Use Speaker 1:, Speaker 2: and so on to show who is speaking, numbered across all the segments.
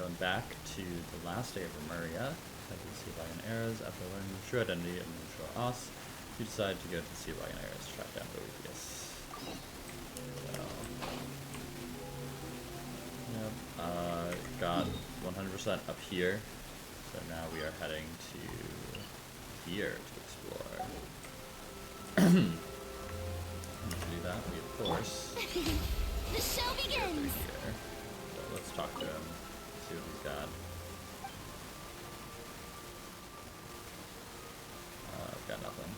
Speaker 1: going back to the last day of Remuria, head to the Sea of Bygone Eras. After learning the true identity of neutral Os, you decide to go to the Sea of Bygone Eras to track down Boethius. So, yep, got 100% up here, so now we are heading to here to explore. And to do that, we of course
Speaker 2: The show begins.
Speaker 1: here. So let's talk to him, see what he's got. I've got nothing.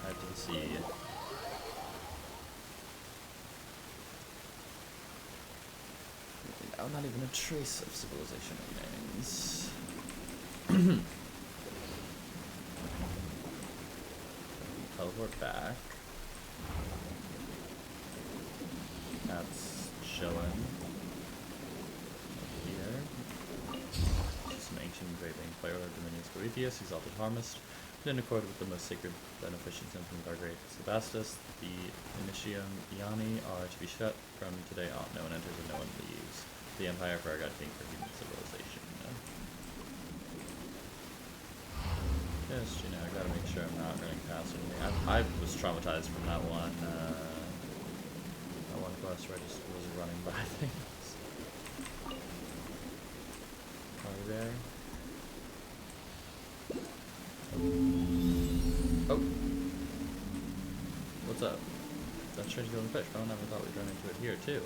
Speaker 1: Head to the sea. Oh, not even a trace of civilization remains. Teleport back. That's chillin'. Here. Just an ancient engraving. Player of Dominions Boethius, exalted harmist. In accord with the most sacred beneficent symptom of our great Sebastus, the Initium Iani are to be shut from today on. No one enters and no one leaves. The Empire for our God King for human civilization. Just, you know, I gotta make sure I'm not running past anything. I was traumatized from that one quest where I just was running by things. Are you there? Oh! What's up? That's strange golden fish. I never thought we'd run into it here, too.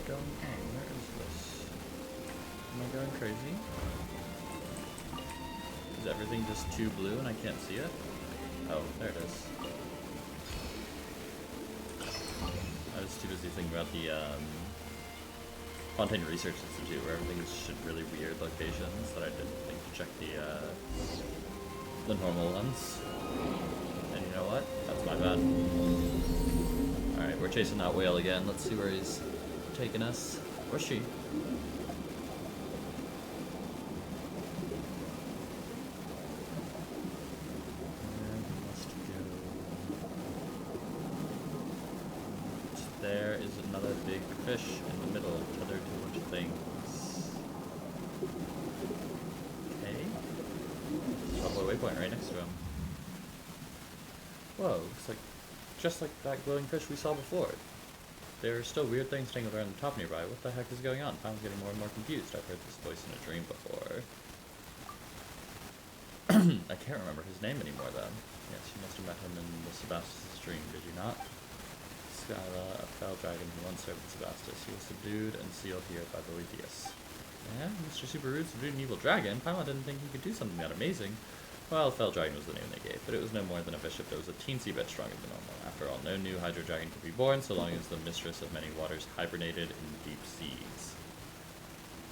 Speaker 1: Where is this? Am I going crazy? Is everything just too blue and I can't see it? Oh, there it is. I was too busy thinking about the Fontaine Research Institute where everything is just really weird locations that I didn't think to check the normal ones. And you know what? That's my bad. Alright, we're chasing that whale again. Let's see where he's taking us. Or she. There is another big fish in the middle, tethered to a bunch of things. Okay. Probably a waypoint right next to him. Whoa, looks like just like that glowing fish we saw before. There are still weird things tangled around the top nearby. What the heck is going on? I'm getting more and more confused. I've heard this voice in a dream before. I can't remember his name anymore, though. Yes, you must have met him in the Sebastus' dream, did you not? Skyla, a fell dragon who once served Sebastus. He was subdued and sealed here by Boethius. Yeah, Mr. Super Rude subdued an evil dragon? Paimon didn't think he could do something that amazing. Well, Fell Dragon was the name they gave, but it was no more than a bishop that was a teensy bit stronger than normal. After all, no new Hydro Dragon could be born so long as the mistress of many waters hibernated in deep seas.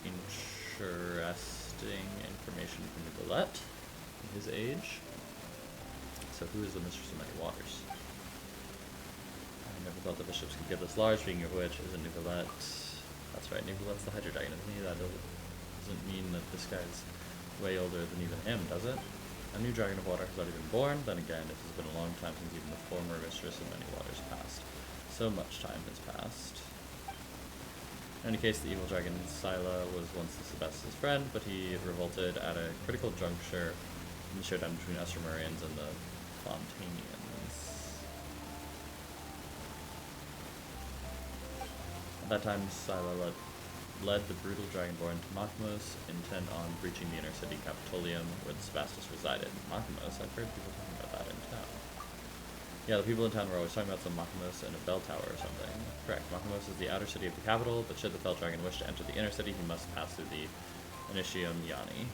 Speaker 1: Interesting information from the Galette in his age. So who is the mistress of many waters? I never thought the bishops could get this large, being of which isn't Nugalette. That's right, Nugalette's the Hydro Dragon, isn't he? That doesn't mean that this guy's way older than even him, does it? A new dragon of water has already been born. Then again, it has been a long time since even the former mistress of many waters passed. So much time has passed. In any case, the evil dragon Scylla was once the Sebastus' friend, but he revolted at a critical juncture in the showdown between us Remurians and the Fontainians. At that time, Scylla led the brutal dragonborn to Makmos, intent on breaching the inner city Capitolium, where the Sebastus resided. Makmos? I've heard people talking about that in town. Yeah, the people in town were always talking about some Makamos and a bell tower or something. Correct. Makamos is the outer city of the capital, but should the Fell Dragon wish to enter the inner city, he must pass through the Initium Yani.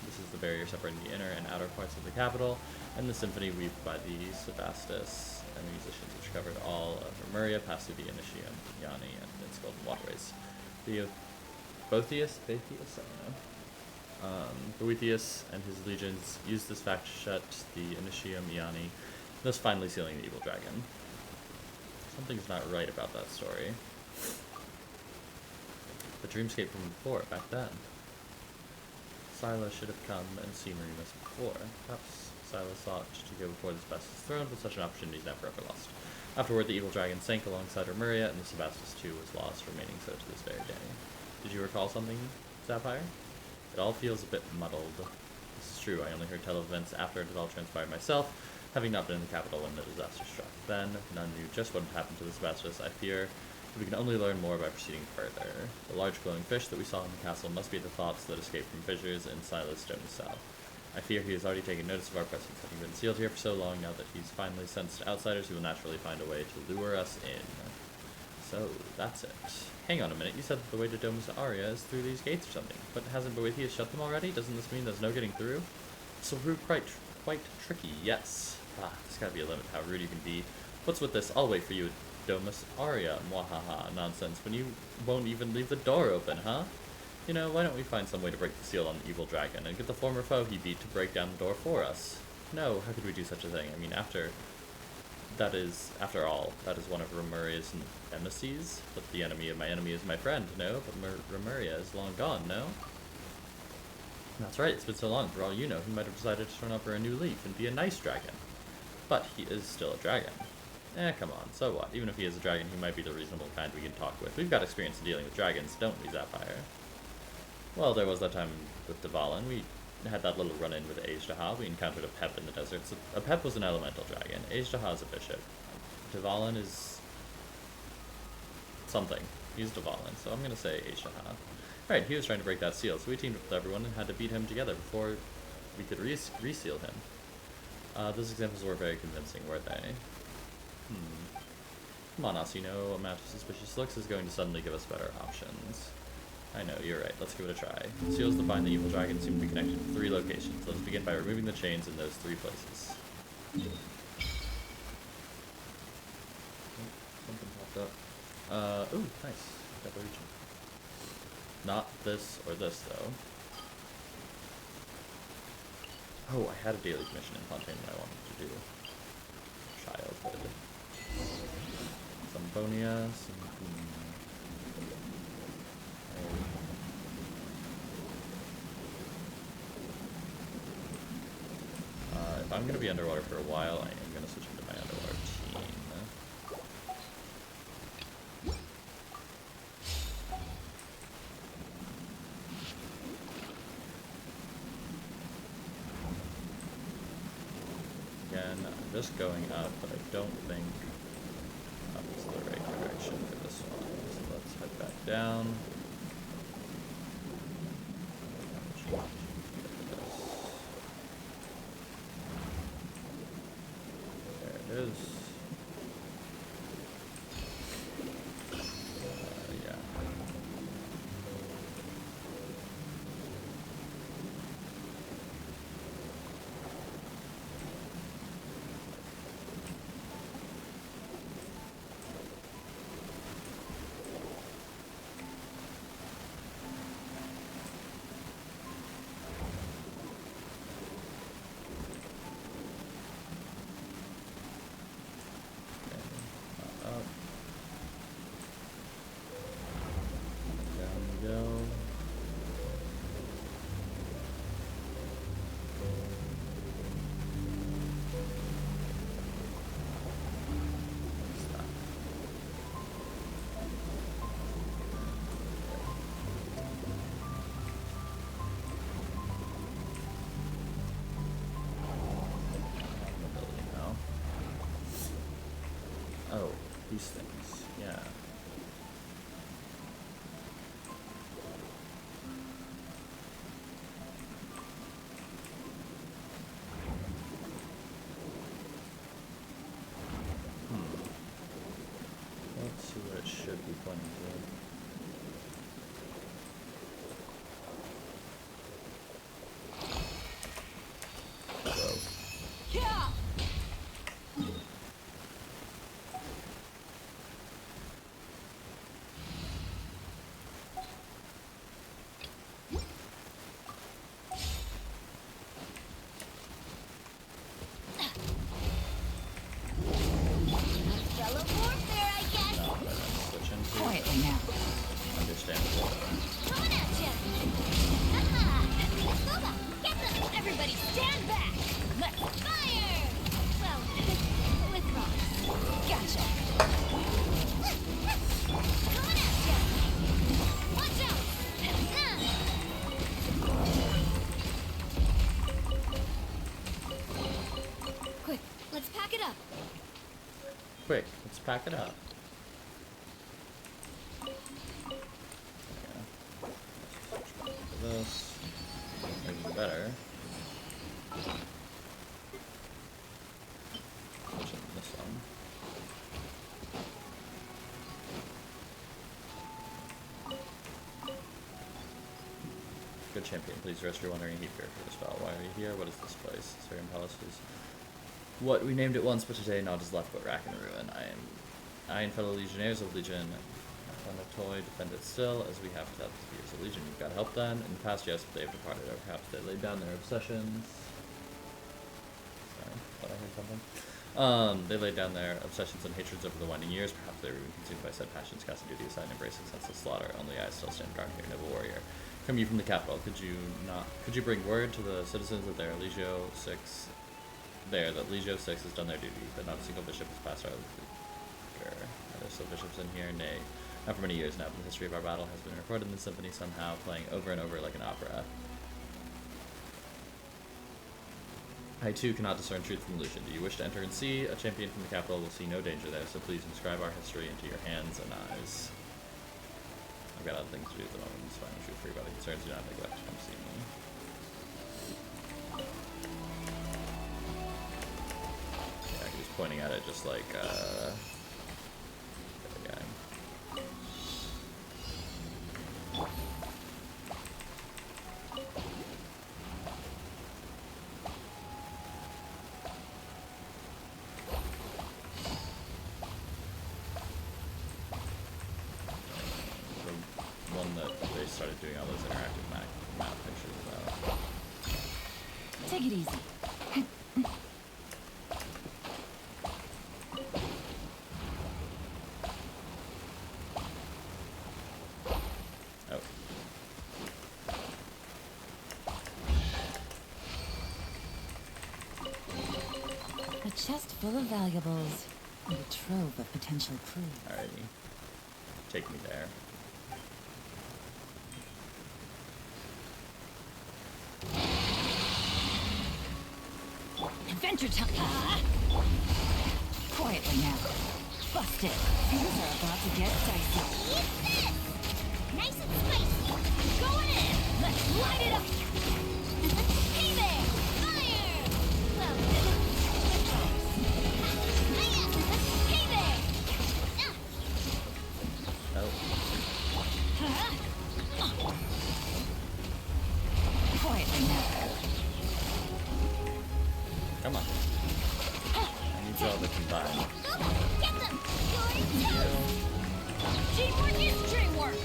Speaker 1: This is the barrier separating the inner and outer parts of the capital, and the symphony weaved by the Sebastus and the musicians which covered all of Remuria pass through the Initium Yani and its golden waterways. The Boethius? I don't know. Boethius and his legions used this fact to shut the Initium Yani, thus finally sealing the evil dragon. Something's not right about that story. The dreamscape from before, back then. Scylla should have come and seen Remus before. Perhaps Scylla sought to go before the Sebastus throne, but such an opportunity is never ever lost. Afterward, the evil dragon sank alongside Remuria, and the Sebastus too was lost, remaining so to this very day. Did you recall something, Sapphire? It all feels a bit muddled. This is true, I only heard tell of events after it had all transpired myself, having not been in the capital when the disaster struck. Then, none knew just what had happened to the Sebastus. I fear we can only learn more by proceeding further. The large glowing fish that we saw in the castle must be the thoughts that escaped from fissures in Silas' stony cell. I fear he has already taken notice of our presence. Having been sealed here for so long, now that he's finally sensed outsiders, he will naturally find a way to lure us in. So, that's it. Hang on a minute, you said that the way to Domus Aurea is through these gates or something, but hasn't Boethius shut them already? Doesn't this mean there's no getting through? So quite tricky, yes. Ah, there's gotta be a limit to how rude you can be. What's with this? I'll wait for you at Domus Aurea, mwahaha, nonsense, when you won't even leave the door open, huh? You know, why don't we find some way to break the seal on the evil dragon, and get the former foe he beat to break down the door for us? No, how could we do such a thing? I mean, after all, that is one of Remuria's emissaries, but the enemy of my enemy is my friend, no? But Remuria is long gone, no? That's right, it's been so long, for all you know, he might have decided to turn over a new leaf and be a nice dragon. But he is still a dragon. Come on, so what? Even if he is a dragon, he might be the reasonable kind we can talk with. We've got experience in dealing with dragons, don't we, Sapphire? Well, there was that time with Dvalin. We had that little run-in with Ajdaha. We encountered a Pep in the desert. So a Pep was an elemental dragon. Ajdaha is a bishop. Dvalin is something. He's Dvalin, so I'm going to say Ajdaha. Right, he was trying to break that seal, so we teamed up with everyone and had to beat him together before we could reseal him. Those examples were very convincing, weren't they? Come on, Asino. A match of suspicious looks is going to suddenly give us better options. I know, you're right. Let's give it a try. Seals that bind the evil dragon seem to be connected to 3 locations. Let us begin by removing the chains in those 3 places. Something popped up. Ooh, nice. Got the region. Not this or this, though. Oh, I had a daily mission in Fontaine that I wanted to do. Childhood. Zambonia, if I'm going to be underwater for a while, I am going to switch into my underwater team. Again, I'm just going up, but I don't think up is the right direction for this one. So let's head back down. There it is. Yeah.
Speaker 2: Coming at ya! Ah! Get them! Everybody stand back! Let's fire! Well, with rocks. Gotcha! Coming at ya! Watch out! Quick, let's pack it up.
Speaker 1: Quick, let's pack it up. This even better. Switch into this one. Good champion, please rest your wandering heap here for the spell. Why are you here? What is this place? Syrian Palaces. What we named it once, but today naught is left but rack and ruin. I and fellow legionnaires of Legion on a toy defend it still, as we have without the spears of Legion. You've got help then. In the past, yes, they have departed, or perhaps they laid down their obsessions. Sorry, thought I heard something. They laid down their obsessions and hatreds over the winding years. Perhaps they were even consumed by said passions, casting duty aside and embracing senseless slaughter. Only I still stand guard here, noble warrior. Come you from the capital, could you bring word to the citizens that their Legio 6 that Legio 6 has done their duty, but not a single bishop has passed our Are there still bishops in here? Nay. Not for many years now, but the history of our battle has been recorded in the symphony somehow, playing over and over like an opera. I too cannot discern truth from illusion. Do you wish to enter and see? A champion from the capital will see no danger there, so please inscribe our history into your hands and eyes. I've got other things to do at the moment. It's fine. Shoot free about the concerns. Do not neglect to come see me. Yeah, he was pointing at it just like, the guy. The one that they started doing all those interactive map pictures about.
Speaker 2: Take it easy.
Speaker 1: Oh.
Speaker 2: A chest full of valuables and a trove of potential clues.
Speaker 1: Alrighty. Take me there.
Speaker 2: Adventure time! Quietly now. Busted. Things are about to get dicey. Eat this! Nice and spicy. Going in. Let's light it up. Hey there! Fire! Well, hey there!
Speaker 1: Oh.
Speaker 2: Quietly now.
Speaker 1: Come on. I need y'all to combine.
Speaker 2: Get them! Teamwork is dreamwork!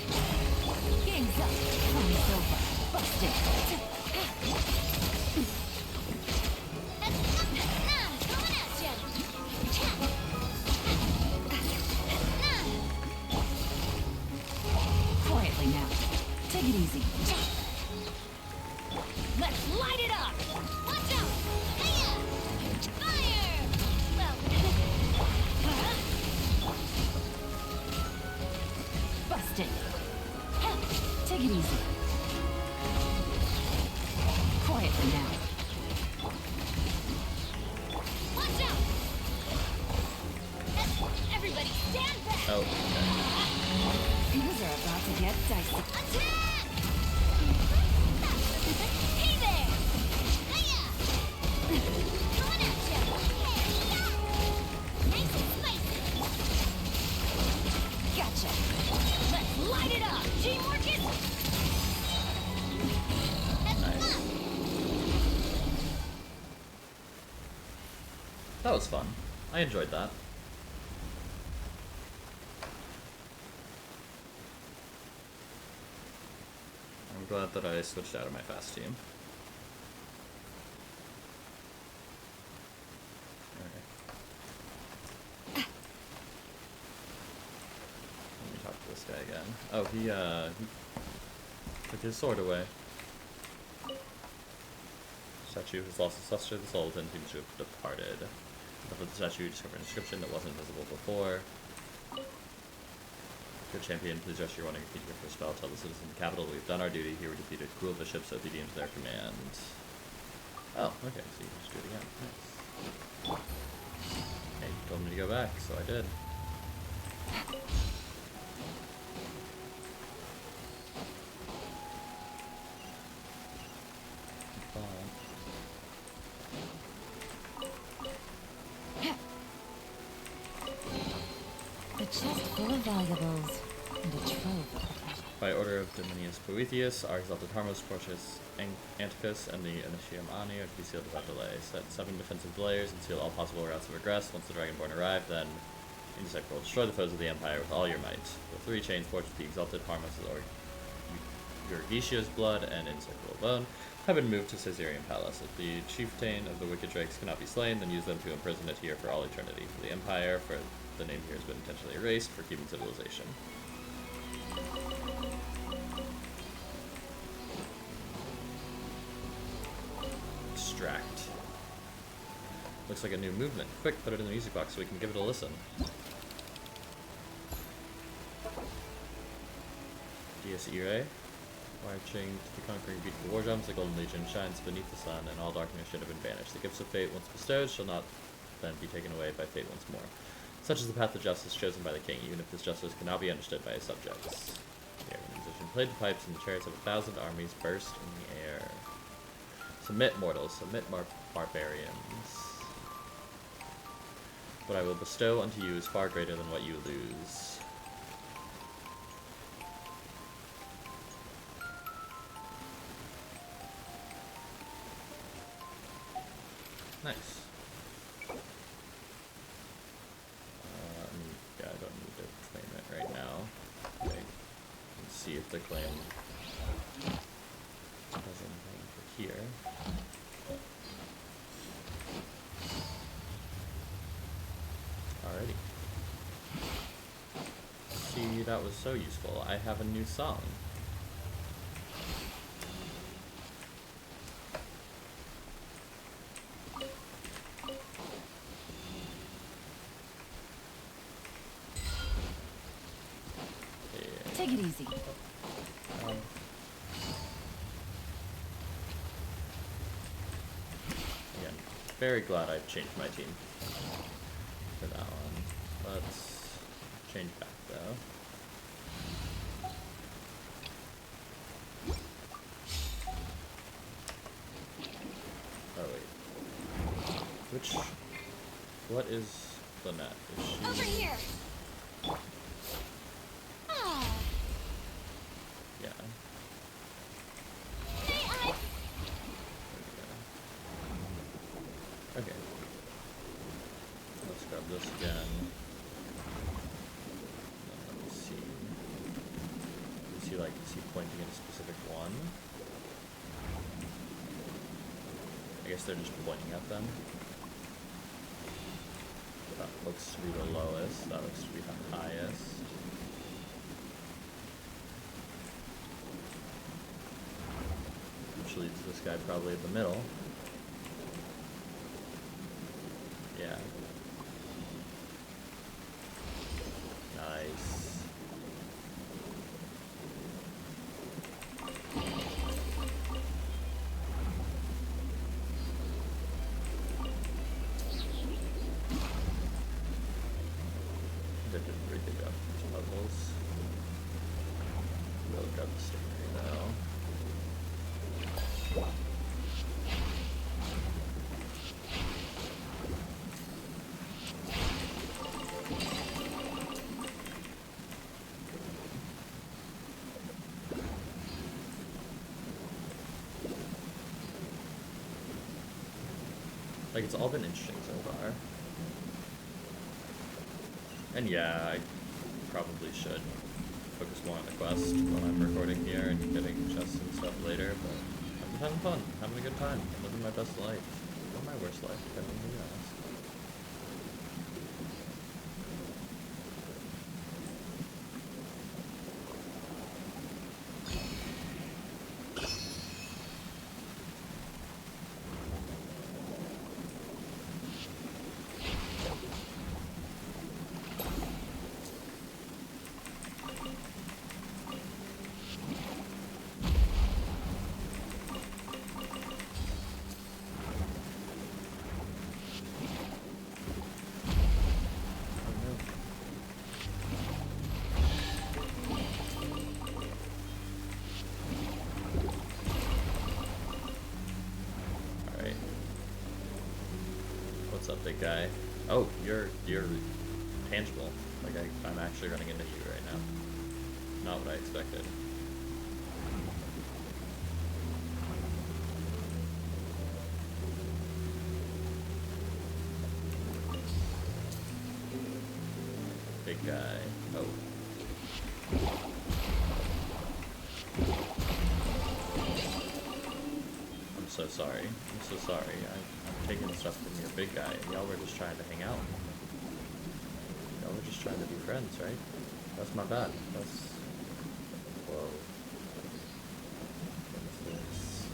Speaker 2: Game's up. Fly's over. Busted. Coming at ya! Quietly now. Take it easy. Let's light it up! Watch out! Hiya! Fire! Well, busted. Take it easy. Quietly now. Watch out! Everybody stand back!
Speaker 1: Oh, okay.
Speaker 2: Things are about to get dicey. Attack! Hey there! Hiya! Coming at ya! Nice and spicy! Gotcha! Let's light it up! Teamwork is...
Speaker 1: Nice. That was fun. I enjoyed that. I'm glad that I switched out of my fast team. Okay. Let me talk to this guy again. Oh, he with his sword away. Statue has lost its luster, the soul then seems to have departed. Above the statue, you discover an inscription that wasn't visible before. Good champion, please rest your wanting to repeat your first spell. Tell the citizens of the capital we've done our duty. Here we defeated cruel bishops obedient to their command. Oh, okay, so you can just do it again. Nice. Hey, you told me to go back, so I did.
Speaker 2: A chest full of valuables and a trove of treasure.
Speaker 1: By order of Dominius Boethius, our exalted Harmos, Porcius Anticus, and the Initium Ani are to be sealed without delay. Set 7 defensive layers and seal all possible routes of egress. Once the Dragonborn arrive, then Insect will destroy the foes of the Empire with all your might. The 3 chains forged with the exalted Harmos or Urgicia's blood and Insect will bone have been moved to Caesarian Palace. If the chieftain of the wicked drakes cannot be slain, then use them to imprison it here for all eternity. For the Empire, for the name here has been intentionally erased for keeping civilization. Extract. Looks like a new movement. Quick, put it in the music box so we can give it a listen. Dies Irae. Marching to the conquering beat of the war drums, the Golden Legion shines beneath the sun, and all darkness should have been banished. The gifts of fate once bestowed shall not then be taken away by fate once more. Such is the path of justice chosen by the king, even if this justice cannot be understood by his subjects. Here, the musician played the pipes, and the chariots of 1,000 armies burst in the air. Submit, mortals, submit, barbarians. What I will bestow unto you is far greater than what you lose. Nice. Yeah, I don't need to claim it right now. Okay. Let's see if the claim does anything for here. Alrighty. See, that was so useful. I have a new song.
Speaker 2: Take it easy.
Speaker 1: Again, very glad I've changed my team for that one. Let's change back though. Oh wait. What is Lynette? Is she...
Speaker 2: Over here.
Speaker 1: Yeah. Okay. Let's grab this again. Let me see. Is he pointing at a specific one? I guess they're just pointing at them. That looks to be the lowest. That looks to be the highest. Which leads this guy probably at the middle. Yeah. Nice. They did a pretty good job with these puzzles. We'll grab the stingray now. Like, it's all been interesting so far. And yeah, I probably should focus more on the quest when I'm recording here and getting chests and stuff later, but I'm just having fun, having a good time, I'm living my best life, or my worst life, depending on who you ask. What's up, big guy? Oh, you're tangible. Like I'm actually running into you right now. Not what I expected. Big guy. Oh. I'm so sorry. I'm so sorry. I'm taking stuff from your big guy, and y'all were just trying to hang out. Y'all were just trying to be friends, right? That's my bad. That's... Whoa. What is this?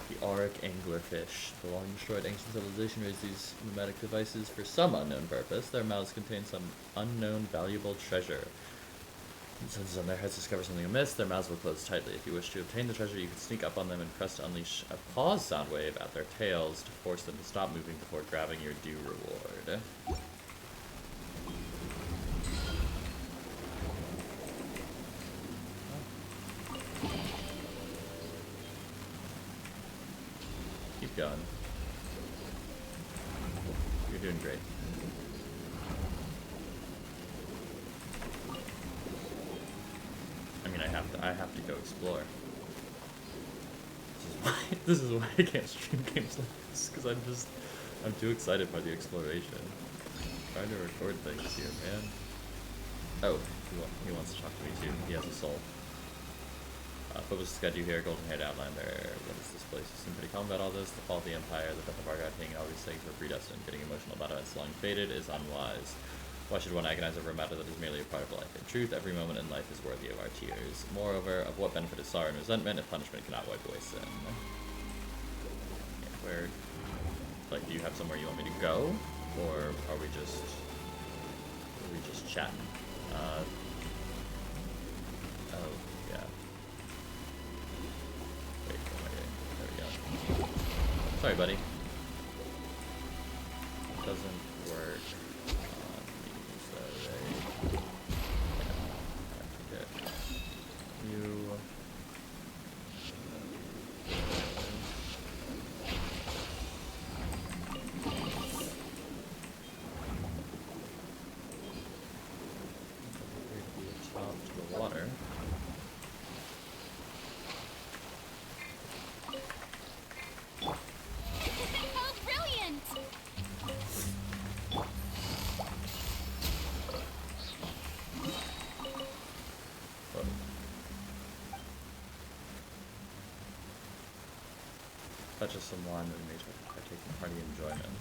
Speaker 1: The auric anglerfish. The long-destroyed ancient civilization raised these pneumatic devices for some unknown purpose. Their mouths contain some unknown valuable treasure. Since on their heads discover something amiss, their mouths will close tightly. If you wish to obtain the treasure, you can sneak up on them and press to unleash a pause sound wave at their tails to force them to stop moving before grabbing your due reward. Keep going. You're doing great. I mean, I have to go explore. This is why I can't stream games like this, because I'm too excited by the exploration. I'm trying to record things here, man. Oh, he wants to talk to me too. He has a soul. What was the schedule here? Golden Haired Outlander. What is this place? You seem pretty calm about all this. The fall of the Empire, the death of our god king, and all these things were predestined. Getting emotional about events long faded is unwise. Why should one agonize over a matter that is merely a part of life? In truth, every moment in life is worthy of our tears. Moreover, of what benefit is sorrow and resentment if punishment cannot wipe away sin? Yeah, where, like, do you have somewhere you want me to go, or are we just chatting? Oh, yeah. Wait, there we go. Sorry, buddy. It doesn't work. Such as some wine that we made by taking hearty enjoyment.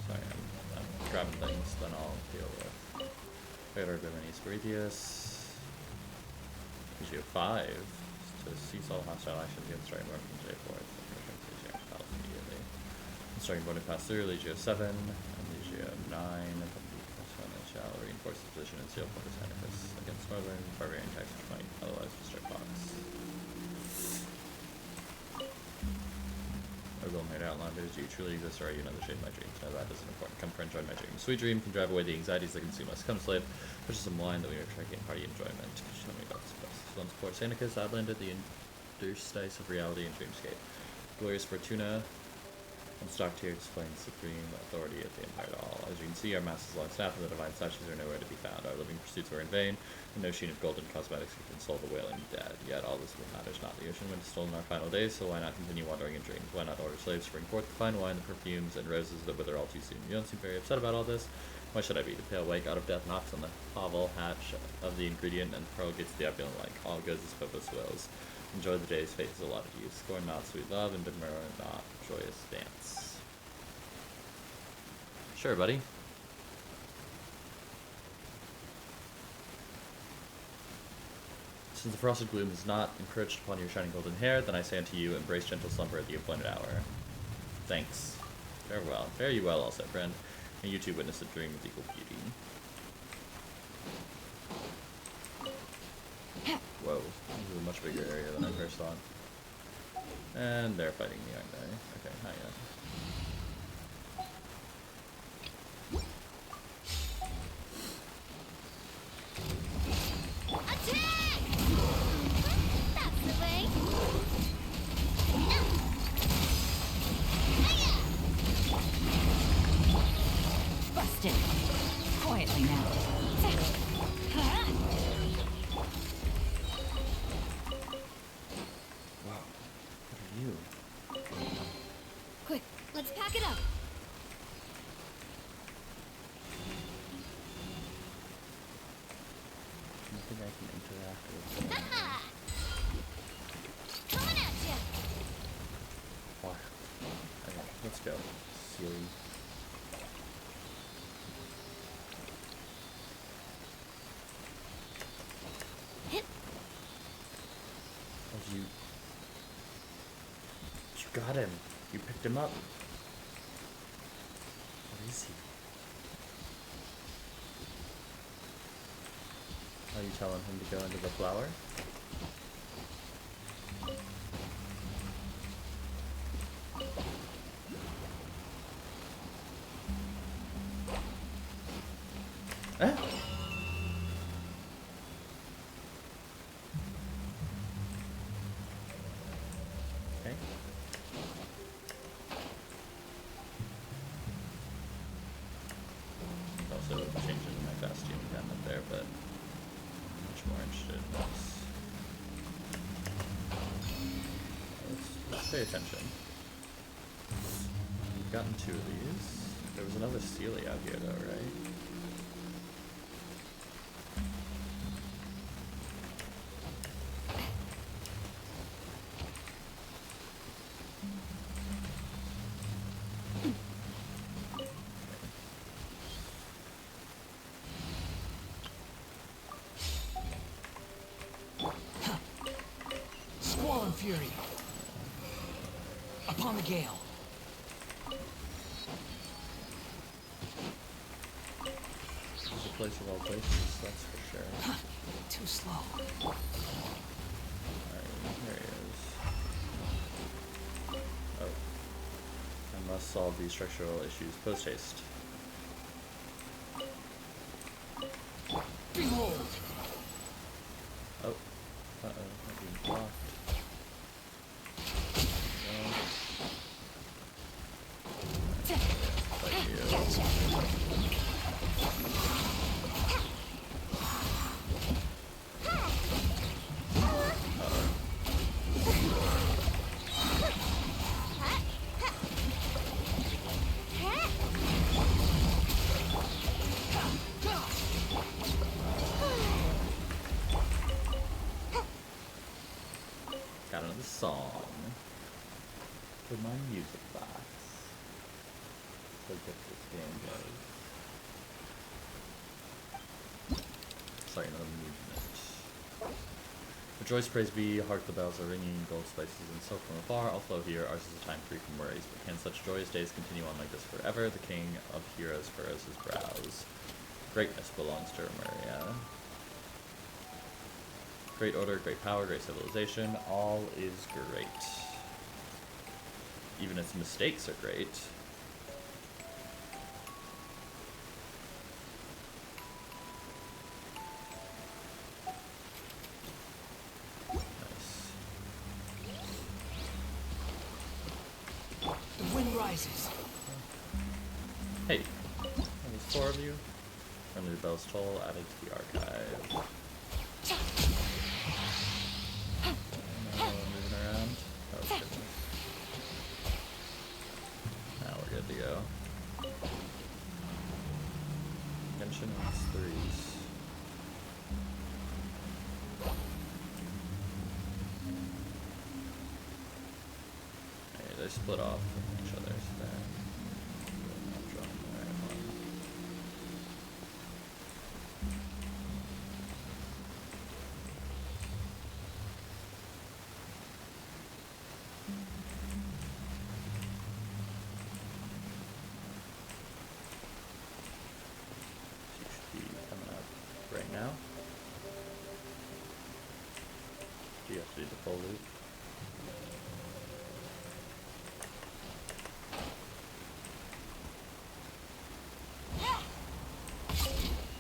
Speaker 1: Sorry, I'm grabbing things, then I'll deal with. Radar Bimini Spiritius. Gives you a 5 to cease all hostile action against starting bonus from today forth. Immediately. Starting bonus pass through, Legio 7, and Legio 9. Shall reinforce the position and seal focus Canticles against Northern Barbarian attacks which might otherwise destroy Fox. O Golden Haired Outlanders, do you truly exist or are you another shade of my dreams? No, that isn't important. Come friend, join my dreams. Sweet dream can drive away the anxieties that consume us. Come slave, purchase some wine that we are tracking party enjoyment. Could you tell me about this place? Once before Santicus, Outlander, the interstice of reality and dreamscape. Glorious Fortuna, unstocked here displaying supreme authority at the Empire Hall. As you can see, our master's long staff and the divine statues are nowhere to be found. Our living pursuits were in vain, and no sheen of golden cosmetics could console the wailing dead. Yet all this matters not. The ocean wind has stolen our final days, so why not continue wandering in dreams? Why not order slaves to bring forth the fine wine, the perfumes, and roses that wither all too soon? You don't seem very upset about all this. Why should I be? The pale white god of death knocks on the hovel hatch of the ingredient, and the pearl gets the opulent like. All goes as Phobos wills. Enjoy the day's fate is allotted to you. Scorn not sweet love, and demur not joyous dance. Sure, buddy. Since the frosted gloom has not encroached upon your shining golden hair, then I say unto you, embrace gentle slumber at the appointed hour. Thanks. Farewell. Fare you well, also, friend. And you too witness a dream of equal beauty. Whoa, this is a much bigger area than I first thought. And they're fighting me, aren't they? Okay, hi, yeah. Sealy. Oh, you got him. You picked him up. What is he? Are you telling him to go into the flower? Eh? Okay. Also changing my costume again up there, but much more interested in this. Let's pay attention. We've gotten 2 of these. There was another Sealy out here though, right?
Speaker 3: Squall and fury. Upon the gale.
Speaker 1: This is a place of all places, that's for sure.
Speaker 3: Too slow.
Speaker 1: Alright, there he is. Oh. I must solve these structural issues post-haste.
Speaker 3: Behold!
Speaker 1: Oh. Uh-oh, I'm being blocked. No. Fight you. Got another song. For my music box. So good this game goes. Sorry, another movement. Rejoice, praise be, hark the bells are ringing, gold spices and silk from afar, all flow here, ours is a time free from worries. But can such joyous days continue on like this forever? The king of heroes furrows his brows. Greatness belongs to Remuria. Great order, great power, great civilization, all is great. Even its mistakes are great. Nice.
Speaker 3: The wind rises.
Speaker 1: Hey, there's 4 of you. Friendly bells toll added to the archive. Moving around. Oh goodness. Now we're good to go. Genshin wants 3s. Okay, they split off from each other, so they're not drawing the right one. She should be coming up right now. Do you have to do the full loop?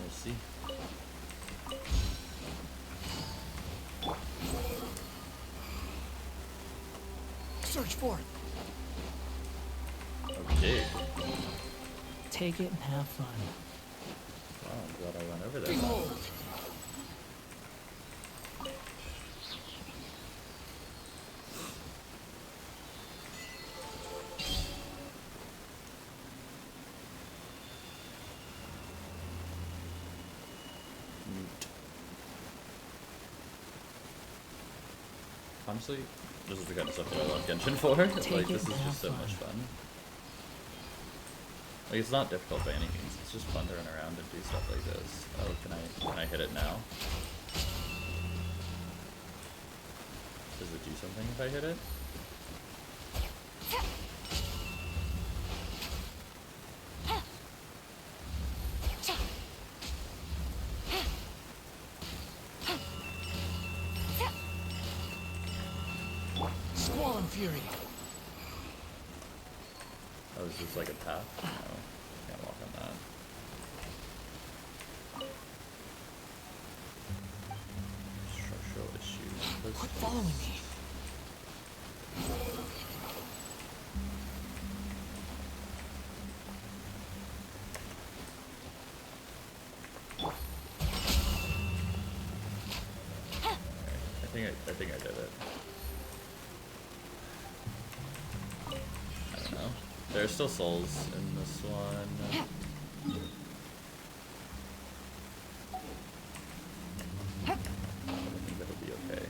Speaker 1: We'll see.
Speaker 3: Search for it.
Speaker 1: Okay.
Speaker 3: Take it and have fun.
Speaker 1: Wow, I'm glad I went over there.
Speaker 3: Behold!
Speaker 1: Neat. Honestly, this is the kind of stuff that I love Genshin for. Like,
Speaker 3: Take
Speaker 1: this
Speaker 3: it
Speaker 1: is
Speaker 3: and
Speaker 1: just so
Speaker 3: have
Speaker 1: much
Speaker 3: fun.
Speaker 1: fun. Like, it's not difficult by any means. It's just fun to run around and do stuff like this. Oh, can I hit it now? Does it do something if I hit it?
Speaker 3: Squall and Fury.
Speaker 1: Oh, is this like a path? No, can't walk on that. Structural issues.
Speaker 3: Quit following me.
Speaker 1: I think I did it. I don't know. There are still souls in this one. I think that'll be okay.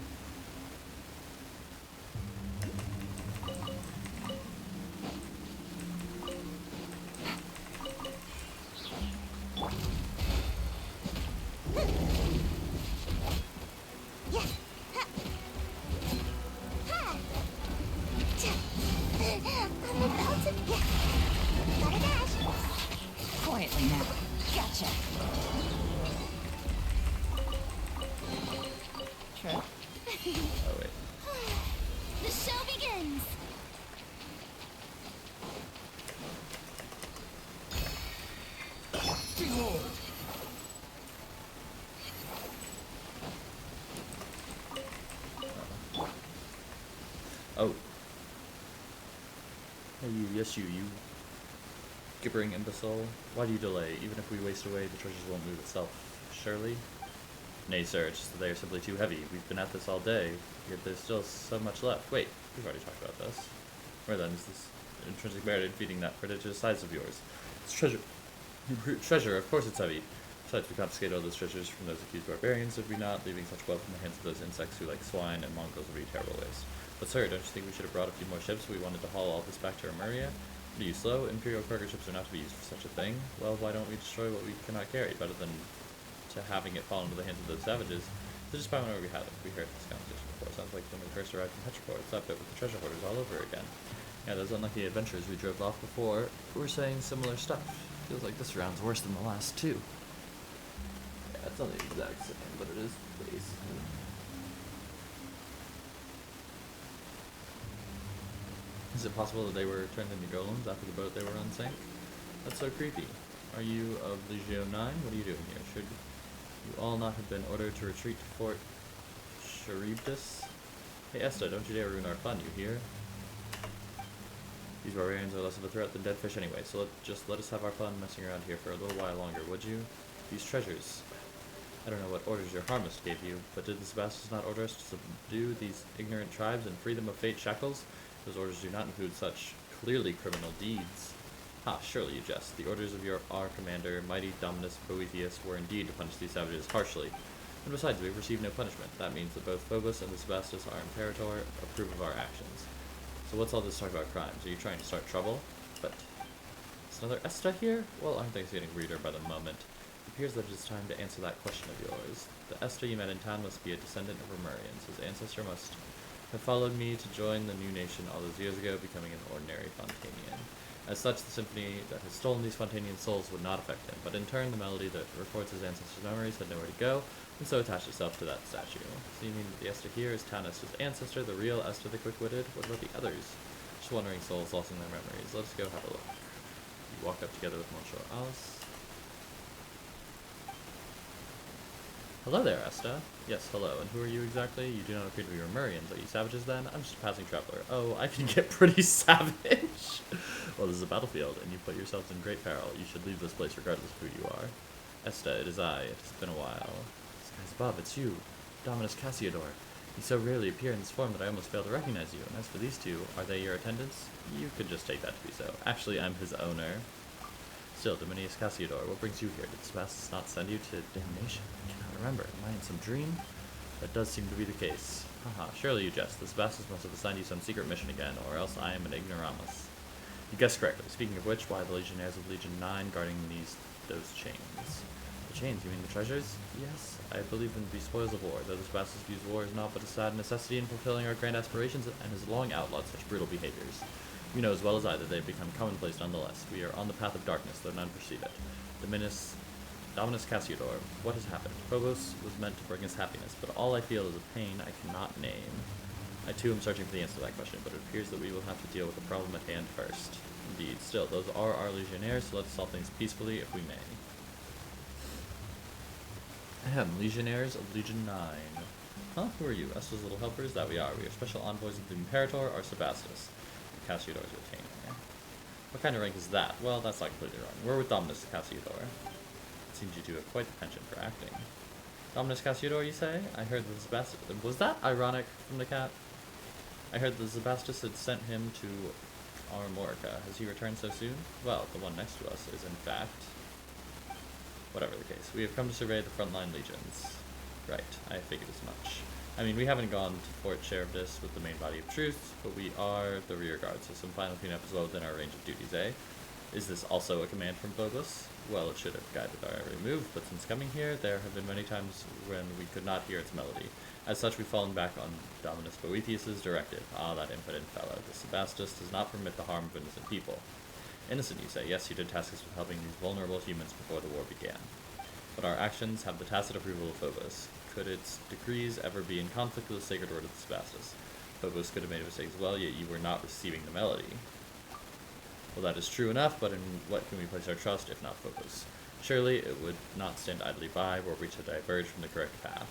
Speaker 2: Quietly now. Gotcha. Trip.
Speaker 1: Oh wait.
Speaker 2: The show begins.
Speaker 3: Behold.
Speaker 1: Oh. Hey, you, yes you gibbering imbecile. Why do you delay? Even if we waste away, the treasures won't move itself. Surely? Nay, sir, it's just that they are simply too heavy. We've been at this all day, yet there's still so much left. Wait, we've already talked about this. Where then is this intrinsic merit in feeding that prodigious size of yours? It's treasure. Treasure, of course it's heavy. Besides, we confiscate all those treasures from those accused barbarians, would we not, leaving such wealth in the hands of those insects who, like swine and mongrels, would be terrible waste. But sir, don't you think we should have brought a few more ships? We wanted to haul all this back to Remuria. Are you slow? Imperial cargo ships are not to be used for such a thing. Well, why don't we destroy what we cannot carry, better than to having it fall into the hands of those savages? So just by whenever we had it, we heard this conversation before. Sounds like when we first arrived in Petriport. It's that bit with the treasure hoarders all over again. Yeah, those unlucky adventurers we drove off before were saying similar stuff. Feels like this round's worse than the last two. Yeah, it's not the exact same, but it is basically. Is it possible that they were turned into golems after the boat they were on sank? That's so creepy. Are you of Legio 9? What are you doing here? Should you all not have been ordered to retreat to Fort Charybdis? Hey Esta, don't you dare ruin our fun, you hear? These barbarians are less of a threat than dead fish anyway, so just let us have our fun messing around here for a little while longer, would you? These treasures. I don't know what orders your harmist gave you, but did the Sebastians not order us to subdue these ignorant tribes and free them of fate's shackles? Those orders do not include such clearly criminal deeds. Ah, surely you jest. The orders of our commander, mighty Dominus Boethius, were indeed to punish these savages harshly. And besides, we have received no punishment. That means that both Phobos and the Sebastus, our imperator, approve of our actions. So what's all this talk about crimes? Are you trying to start trouble? But is another Esta here? Well, aren't things getting weirder by the moment? It appears that it is time to answer that question of yours. The Esta you met in town must be a descendant of Remurians. His ancestor must have followed me to join the new nation all those years ago, becoming an ordinary Fontanian. As such, the symphony that has stolen these Fontanian souls would not affect him, but in turn, the melody that records his ancestors' memories had nowhere to go, and so attached itself to that statue. So you mean that the Esta here is Town Esta's ancestor, the real Esta the Quick-Witted? What about the others? Just wandering souls lost in their memories. Let's go have a look. You walk up together with Monsieur Alice. Hello there, Esta. Yes, hello. And who are you exactly? You do not appear to be Remurians. Are you savages then? I'm just a passing traveler. Oh, I can get pretty savage. Well, this is a battlefield, and you put yourselves in great peril. You should leave this place regardless of who you are. Esta, it is I. It has been a while. Skies above, it's you. Dominus Cassiodor. You so rarely appear in this form that I almost fail to recognize you. And as for these two, are they your attendants? You could just take that to be so. Actually, I'm his owner. Still, Dominius Cassiodor, what brings you here? Did Sebastus not send you to damnation? I cannot remember. Am I in some dream? That does seem to be the case. Haha, surely you jest. The Sebastus must have assigned you some secret mission again, or else I am an ignoramus. You guessed correctly. Speaking of which, why the Legionnaires of Legion 9 guarding those chains? The chains, you mean the treasures? Yes, I believe in the spoils of war, though the Sebastius views war as not but a sad necessity in fulfilling our grand aspirations and has long outlawed such brutal behaviors. You know as well as I that they have become commonplace nonetheless. We are on the path of darkness, though none perceive it. Dominus Cassiodor, what has happened? Phobos was meant to bring us happiness, but all I feel is a pain I cannot name. I too am searching for the answer to that question, but it appears that we will have to deal with the problem at hand first. Indeed, still, those are our Legionnaires, so let's solve things peacefully if we may. Ahem, Legionnaires of Legion 9. Huh? Who are you? Us as little helpers? That we are. We are special envoys of the Imperator, or Sebastus. Cassiodor's retainer. What kind of rank is that? Well, that's not completely wrong. We're with Dominus Cassiodor. It seems you two have quite the penchant for acting. Dominus Cassiodor, you say? I heard that Sebastus... Was that ironic from the cat? I heard that Sebastus had sent him to Armorica. Has he returned so soon? Well, the one next to us is in fact... Whatever the case. We have come to survey the frontline legions. Right, I figured as much. I mean, we haven't gone to Fort Charybdis with the main body of troops, but we are the rear guard, so some final cleanup is well within our range of duties, eh? Is this also a command from Phobos? Well, it should have guided our every move, but since coming here, there have been many times when we could not hear its melody. As such, we've fallen back on Dominus Boethius' directive. Ah, that impotent fellow. The Sebastus does not permit the harm of innocent people. Innocent, you say? Yes, he did task us with helping these vulnerable humans before the war began. But our actions have the tacit approval of Phobos. Could its decrees ever be in conflict with the sacred word of the Sebastus? Phobos could have made a mistake as well, yet you were not receiving the melody. Well, that is true enough, but in what can we place our trust, if not Phobos? Surely it would not stand idly by were we to diverge from the correct path.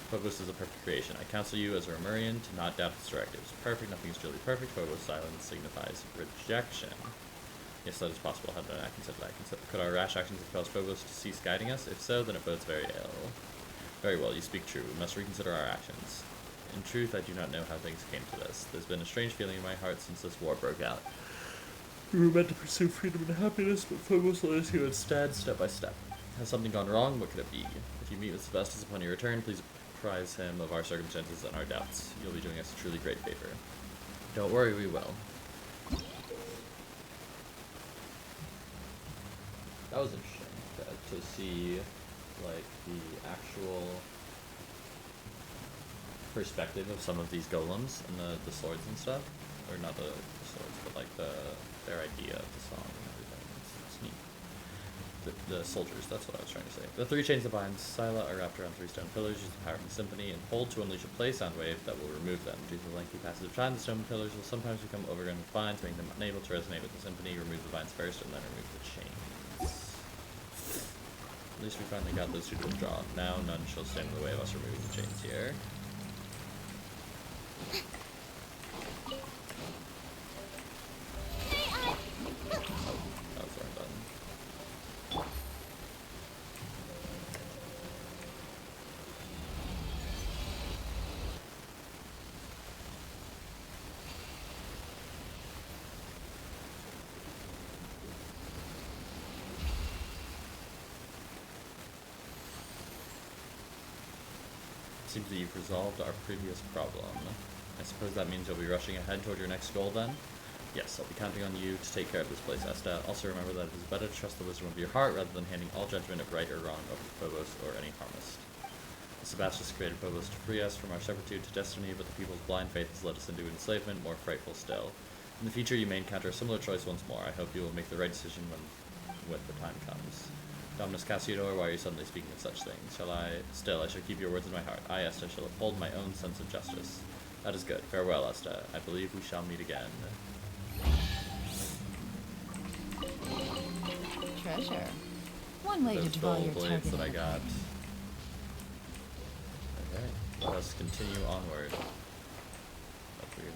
Speaker 1: Phobos is a perfect creation. I counsel you, as a Remurian, to not doubt its directives. Perfect, nothing is truly perfect. Phobos' silence signifies rejection. Yes, that is possible. How did I consider that? Could our rash actions have caused Phobos to cease guiding us? If so, then it bodes very ill. Very well, you speak true. We must reconsider our actions. In truth, I do not know how things came to this. There's been a strange feeling in my heart since this war broke out. We were meant to pursue freedom and happiness, but Phobos led us here instead, step by step. Has something gone wrong? What could it be? If you meet with Sebastus upon your return, please apprise him of our circumstances and our doubts. You'll be doing us a truly great favor. Don't worry, we will. That was interesting to see, like, the actual perspective of some of these golems and the swords and stuff. Or not the swords, but like their idea of the song and everything. It's neat. The soldiers, that's what I was trying to say. The three chains that bind Scylla are wrapped around three stone pillars, use the power of the symphony, and hold to unleash a play sound wave that will remove them. Due to the lengthy passage of time, the stone pillars will sometimes become overgrown with vines, making them unable to resonate with the symphony. Remove the vines first, and then remove the chains. At least we finally got those two to withdraw. Now none shall stand in the way of us removing the chains here. That was the wrong button. Seems that you've resolved our previous problem. I suppose that means you'll be rushing ahead toward your next goal then? Yes, I'll be counting on you to take care of this place, Esta. Also remember that it is better to trust the wisdom of your heart rather than handing all judgment of right or wrong over to Phobos or any harmist. The Sebastus created Phobos to free us from our servitude to destiny, but the people's blind faith has led us into enslavement, more frightful still. In the future you may encounter a similar choice once more. I hope you will make the right decision when the time comes. Dominus Cassiodor, why are you suddenly speaking of such things? I shall keep your words in my heart. I, Esta, shall uphold my own sense of justice. That is good. Farewell, Esta. I believe we shall meet again.
Speaker 2: Treasure. One way
Speaker 1: Those
Speaker 2: to draw
Speaker 1: dull
Speaker 2: your
Speaker 1: blades
Speaker 2: target.
Speaker 1: that I got. Okay, let us continue onward. That's weird.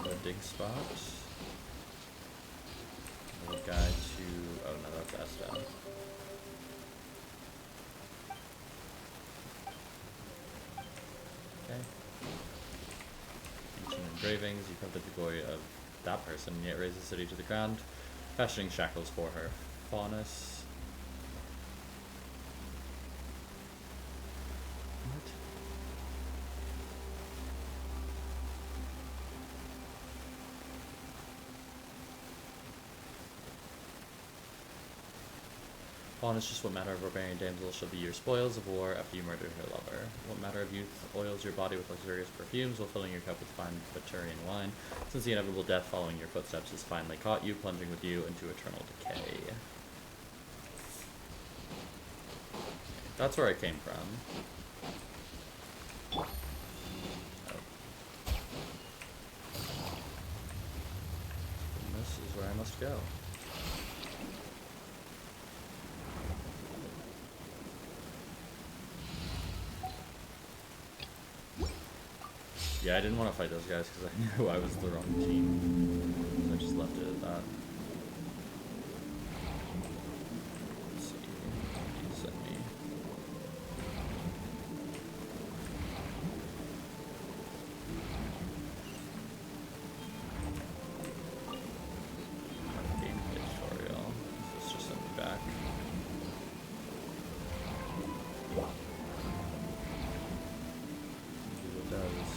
Speaker 1: Another dig spot. Another guy to... oh no, that's Esta. Okay. Ancient engravings. You covet the glory of that person, yet raise the city to the ground, fashioning shackles for her. Faunus. What? Pawn is just what manner of barbarian damsel shall be your spoils of war after you murder her lover. What manner of youth oils your body with luxurious perfumes while filling your cup with fine Veturian wine, since the inevitable death following your footsteps has finally caught you, plunging with you into eternal decay. That's where I came from. Oh. And this is where I must go. Yeah, I didn't want to fight those guys because I knew I was the wrong team. So I just left it at that. Let's see. What do you send me? Gameplay tutorial. This just sent me back. See what it does.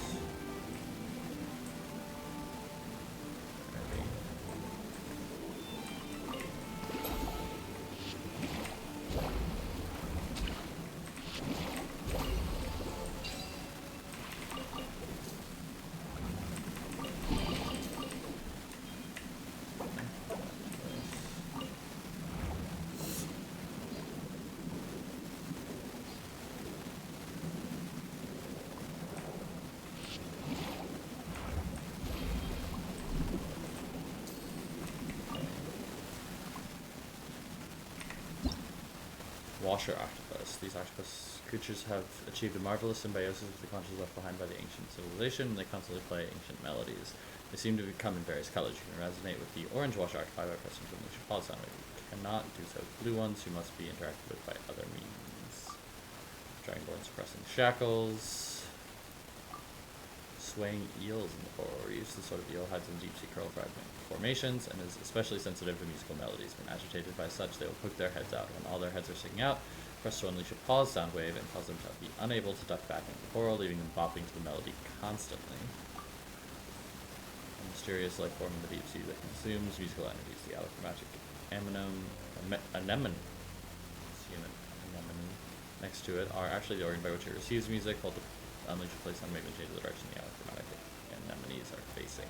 Speaker 1: Washer octopus. These octopus creatures have achieved a marvelous symbiosis with the conscience left behind by the ancient civilization, and they constantly play ancient melodies. They seem to come in various colors. You can resonate with the orange washer octopi by pressing the Lucia pause sound. You cannot do so with blue ones, who must be interacted with by other means. Dragonborn suppressing shackles. Swaying eels in the coral reefs. This sort of eel hides in deep sea coral fragment formations and is especially sensitive to musical melodies. When agitated by such, they will poke their heads out. When all their heads are sticking out, press to unleash a pause sound wave and cause them to be unable to duck back into the coral, leaving them bopping to the melody constantly. A mysterious life form in the deep sea that consumes musical entities. The alchromatic anemone next to it are actually the organ by which it receives music, while the unleash a place on make them change the direction the alchromatic anemones are facing.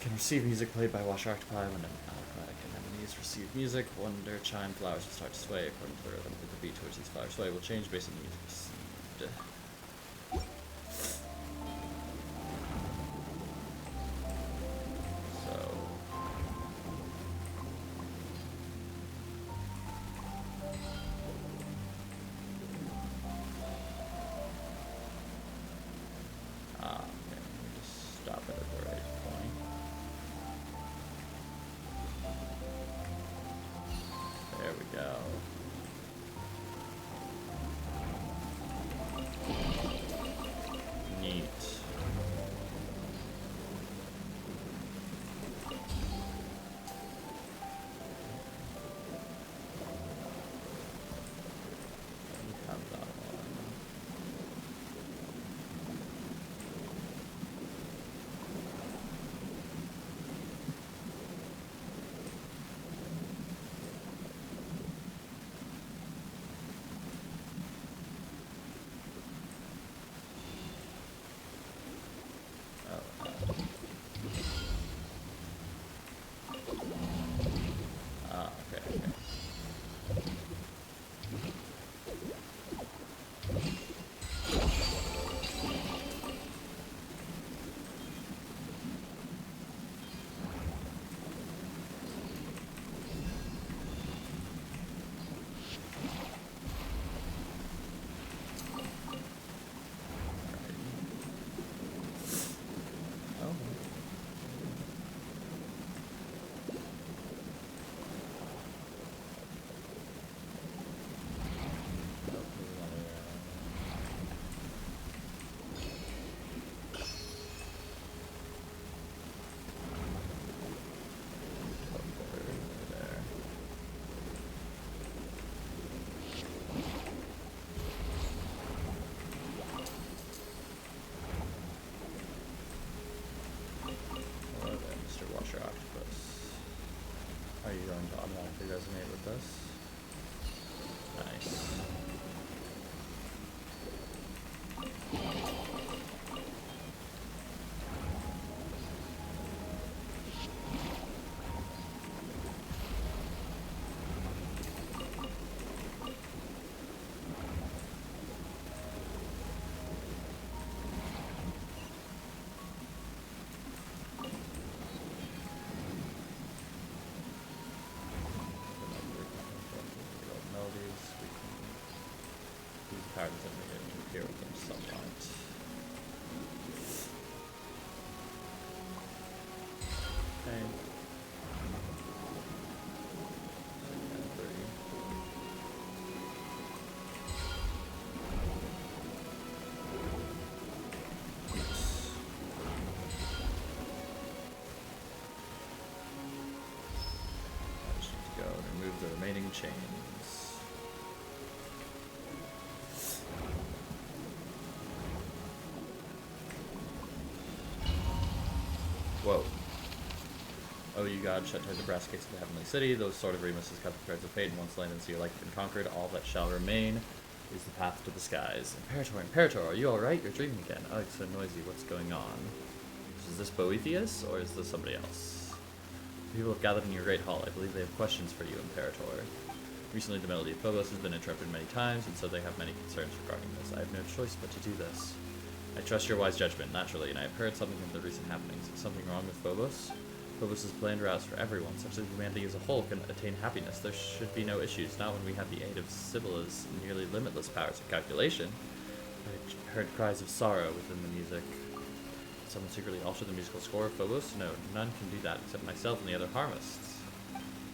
Speaker 1: Can receive music played by washer octopi. When alchromatic anemones receive music, wonder chime flowers will start to sway according to the rhythm. The beat to which these flowers sway will change based on the music received. power doesn't really interfere with them somewhat. Okay. Remaining chains. Whoa. Oh, you God, shut tight the brass gates of the heavenly city. Those sword of Remus has cut the threads of fate, and once land and sea alike have been conquered. All that shall remain is the path to the skies. Imperator, are you alright? You're dreaming again. Oh, it's so noisy. What's going on? Is this Boethius, or is this somebody else? People have gathered in your great hall. I believe they have questions for you, Imperator. Recently, the melody of Phobos has been interrupted many times, and so they have many concerns regarding this. I have no choice but to do this. I trust your wise judgment, naturally, and I have heard something of the recent happenings. Is something wrong with Phobos? Phobos' planned routes for everyone, such that humanity as a whole can attain happiness. There should be no issues, not when we have the aid of Sibylla's nearly limitless powers of calculation. I heard cries of sorrow within the music. Did someone secretly alter the musical score of Phobos? No, none can do that except myself and the other harvests.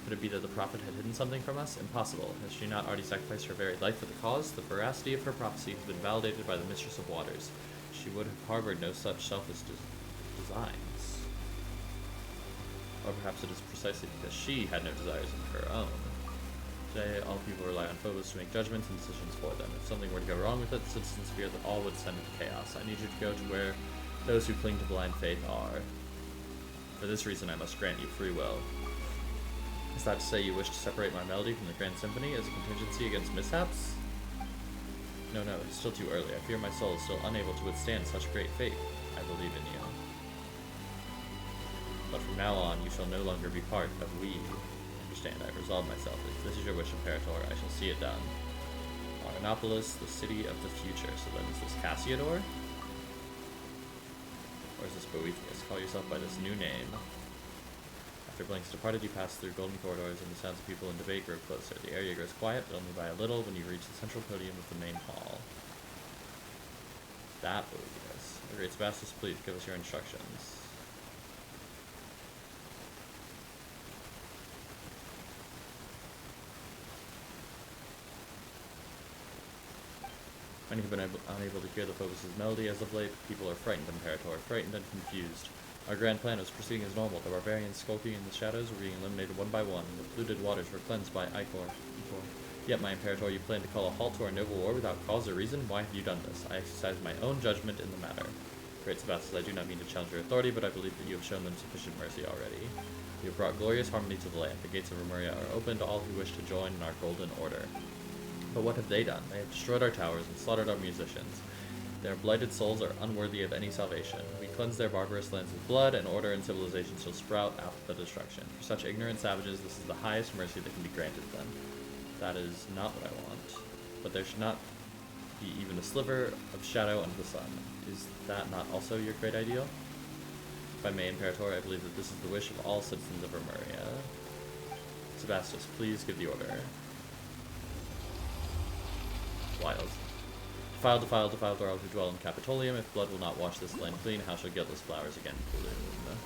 Speaker 1: Could it be that the prophet had hidden something from us? Impossible. Has she not already sacrificed her very life for the cause? The veracity of her prophecy has been validated by the Mistress of Waters. She would have harbored no such selfish designs. Or perhaps it is precisely because she had no desires of her own. Today, all people rely on Phobos to make judgments and decisions for them. If something were to go wrong with it, the citizens fear that all would descend into chaos. I need you to go to where those who cling to blind faith are. For this reason, I must grant you free will. Is that to say you wish to separate my melody from the Grand Symphony as a contingency against mishaps? No, it is still too early. I fear my soul is still unable to withstand such great fate. I believe in you. But from now on, you shall no longer be part of we. Understand, I have resolved myself. If this is your wish, Imperator, I shall see it done. Arenopolis, the city of the future. So then is this Cassiodor? Or is this Boethius? Call yourself by this new name. After Blank's departed, you pass through golden corridors and the sounds of people in debate grow closer. The area grows quiet, but only by a little when you reach the central podium of the main hall. That Boethius. The great Sebastus, please give us your instructions. Many have been unable to hear the Phobos' melody as of late. People are frightened, Imperator, frightened and confused. Our grand plan was proceeding as normal. The barbarians skulking in the shadows were being eliminated one by one. The polluted waters were cleansed by Ichor. Yet, my Imperator, you plan to call a halt to our noble war without cause or reason? Why have you done this? I exercise my own judgment in the matter. Great Sebastus, I do not mean to challenge your authority, but I believe that you have shown them sufficient mercy already. You have brought glorious harmony to the land. The gates of Remuria are open to all who wish to join in our golden order. But what have they done? They have destroyed our towers and slaughtered our musicians. Their blighted souls are unworthy of any salvation. We cleanse their barbarous lands with blood, and order and civilization shall sprout out of the destruction. For such ignorant savages, this is the highest mercy that can be granted them. That is not what I want. But there should not be even a sliver of shadow under the sun. Is that not also your great ideal? If I may, Imperator, I believe that this is the wish of all citizens of Remuria. Sebastus, please give the order. Wild. Defiled are all who dwell in Capitolium. If blood will not wash this land clean, how shall guiltless flowers again bloom?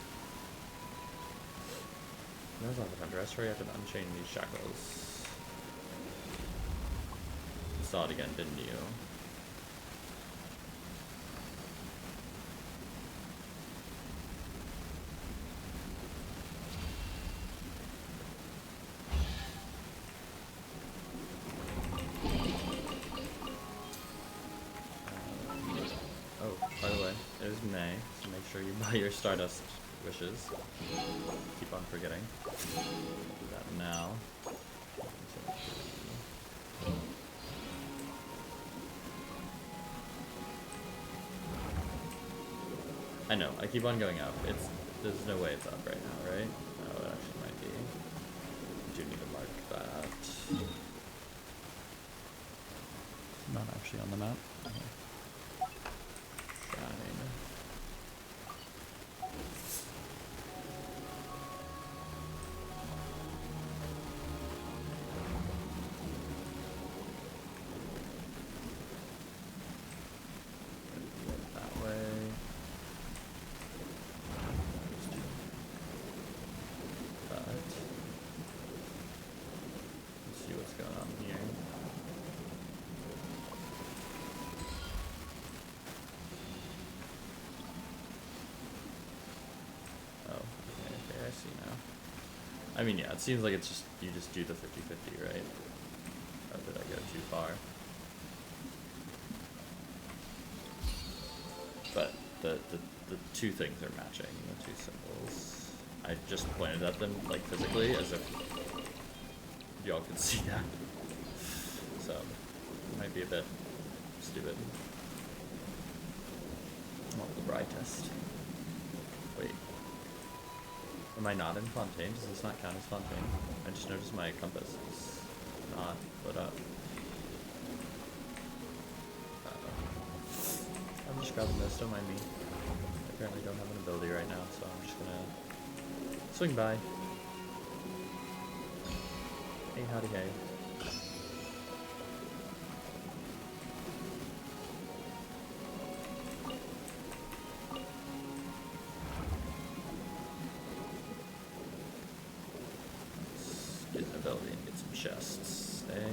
Speaker 1: Now's not the time to rest. Hurry up and unchain these shackles. You saw it again, didn't you? May, so make sure you buy your Stardust wishes. Keep on forgetting. Do that now. I know, I keep on going up. There's no way it's up right now, right? No, it actually might be. I do need to mark that. Not actually on the map. mean, yeah, it seems like it's just, you just do the 50-50, right? Or did I go too far? But the two things are matching, the two symbols. I just pointed at them, like, physically, as if y'all could see that. So, it might be a bit stupid. Oh, the bride test. Wait. Am I not in Fontaine? Does this not count as Fontaine? I just noticed my compass is not lit up. I'm just grabbing this, don't mind me. I apparently don't have an ability right now, so I'm just gonna swing by. Hey, howdy, hey. Let's get an ability and get some chests. Stay.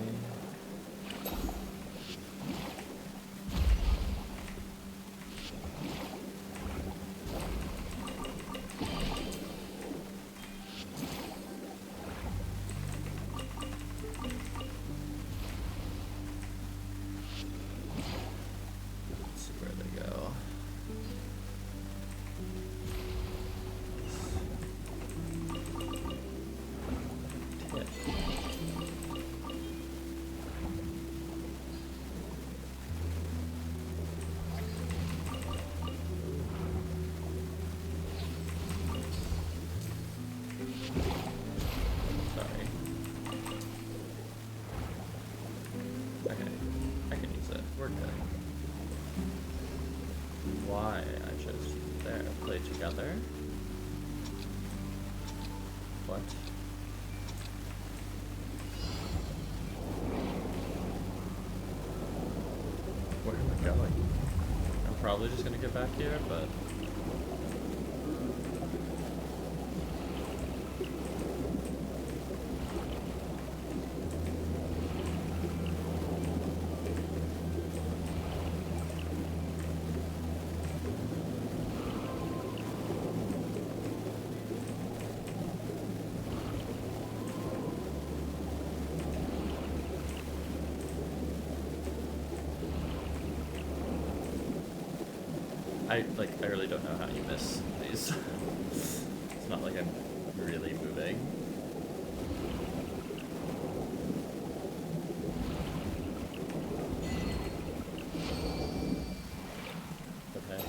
Speaker 1: Why I chose there. Play together. What? Where am I going? I'm probably just gonna get back here, but I really don't know how you miss these. It's not like I'm really moving. But hey,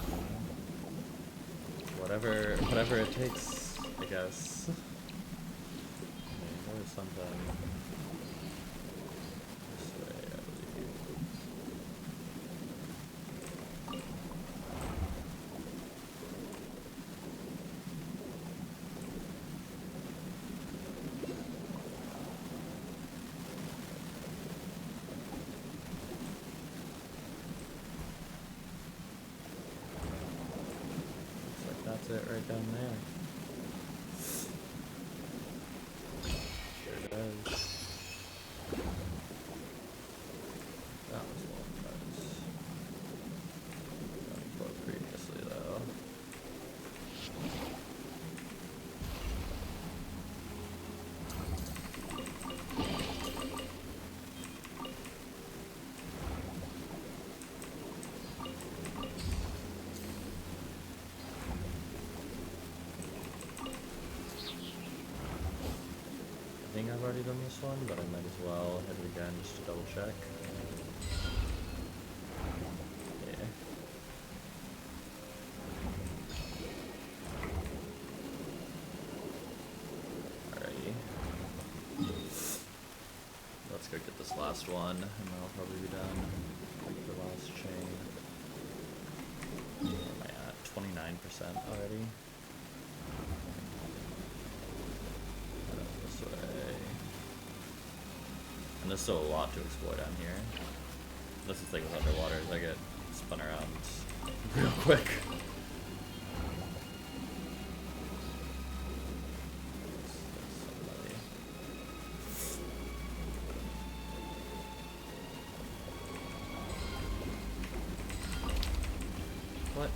Speaker 1: whatever it takes, I guess. I mean, there was something this way, I believe. That's it right down there. Sure does. That was one that was going for previously though. I think I've already done this one, but I might as well hit it again just to double check. Yeah. Alrighty. Let's go get this last one, and then I'll probably be done. Like the last chain. Where am I at? 29% already. This way. And there's still a lot to explore down here. That's the thing with underwater, is I get spun around real quick. Somebody. What?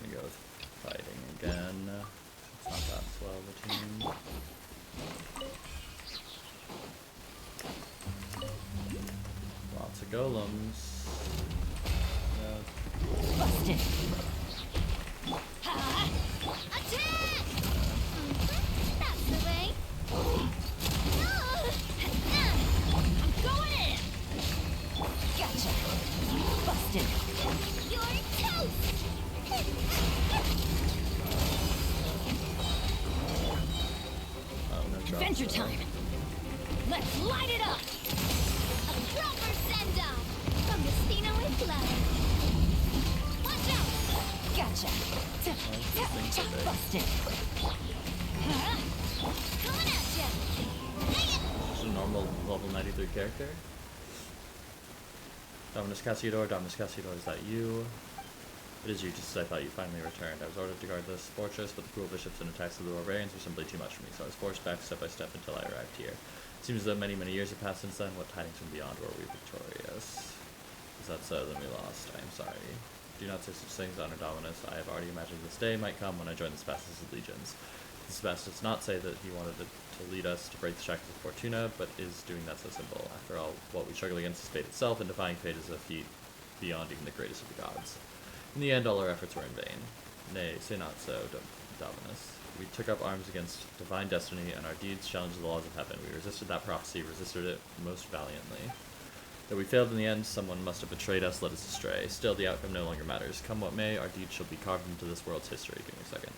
Speaker 1: gonna go with fighting again. It's not that slow of a team. Lots of golems. Yeah.
Speaker 2: Busted. Ha! Attack! That's the way. I'm going in. Gotcha. Busted. You're toast.
Speaker 1: Oh, no drop,
Speaker 2: Adventure
Speaker 1: though.
Speaker 2: time. Let's light it up. A proper send-off from Justina with love. Watch out. Gotcha. Busted. Huh? Coming at ya.
Speaker 1: Just a normal level 93 character. Dominus Cassidor, is that you? It is you, just as I thought. You finally returned. I was ordered to guard this fortress, but the cruel bishops and attacks of the barbarians were simply too much for me, so I was forced back step by step until I arrived here. It seems as though many, many years have passed since then. What tidings from beyond were we victorious? Is that so? Then we lost. I am sorry. Do not say such things, Honor Dominus. I have already imagined this day might come when I join the Spastus' legions. The Spastus does not say that he wanted to lead us to break the shackles of Fortuna, but is doing that so simple. After all, what we struggle against is fate itself, and defying fate is a feat beyond even the greatest of the gods. In the end, all our efforts were in vain. Nay, say not so, Dominus. We took up arms against divine destiny, and our deeds challenged the laws of heaven. We resisted that prophecy, resisted it most valiantly. Though we failed in the end, someone must have betrayed us, led us astray. Still, the outcome no longer matters. Come what may, our deeds shall be carved into this world's history. Give me a second.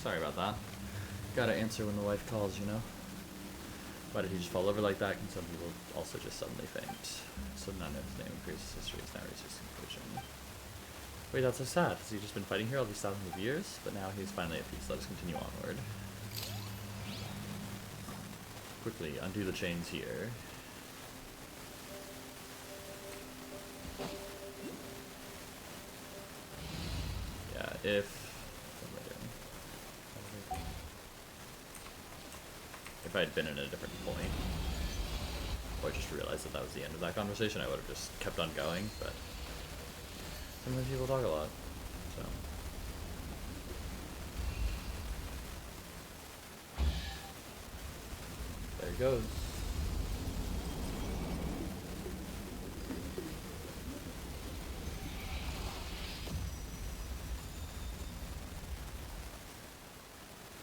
Speaker 1: Sorry about that. Gotta answer when the wife calls, you know? Why did he just fall over like that? Can some people also just suddenly faint? So none of his name and previous history is now reached his conclusion. Wait, that's so sad. Has he just been fighting here all these thousands of years? But now he's finally at peace. Let us continue onward. Quickly, undo the chains here. Yeah, if I had been in a different point, or just realized that that was the end of that conversation, I would have just kept on going, but sometimes people talk a lot, so. There it goes.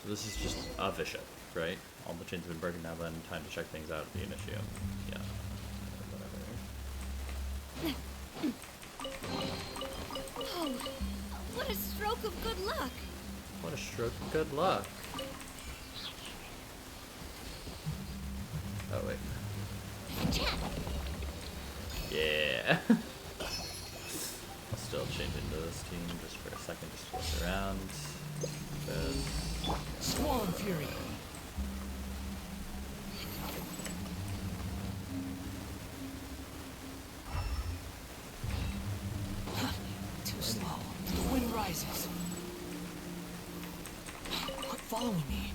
Speaker 1: So this is just a bishop, right? All the chains have been broken now, then time to check things out at the initio. Yeah. Whatever.
Speaker 2: Oh, what a stroke of good luck.
Speaker 1: What a stroke of good luck. Oh, wait. Yeah. I'll still change into this team just for a second, just to look around.
Speaker 3: Squall and Fury. Too slow. The wind rises. Quit following me.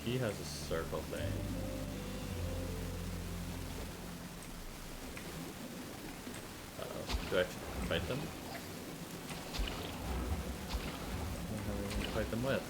Speaker 1: He has a circle thing. Uh-oh. Do I have to fight them? I don't have anything to fight them with.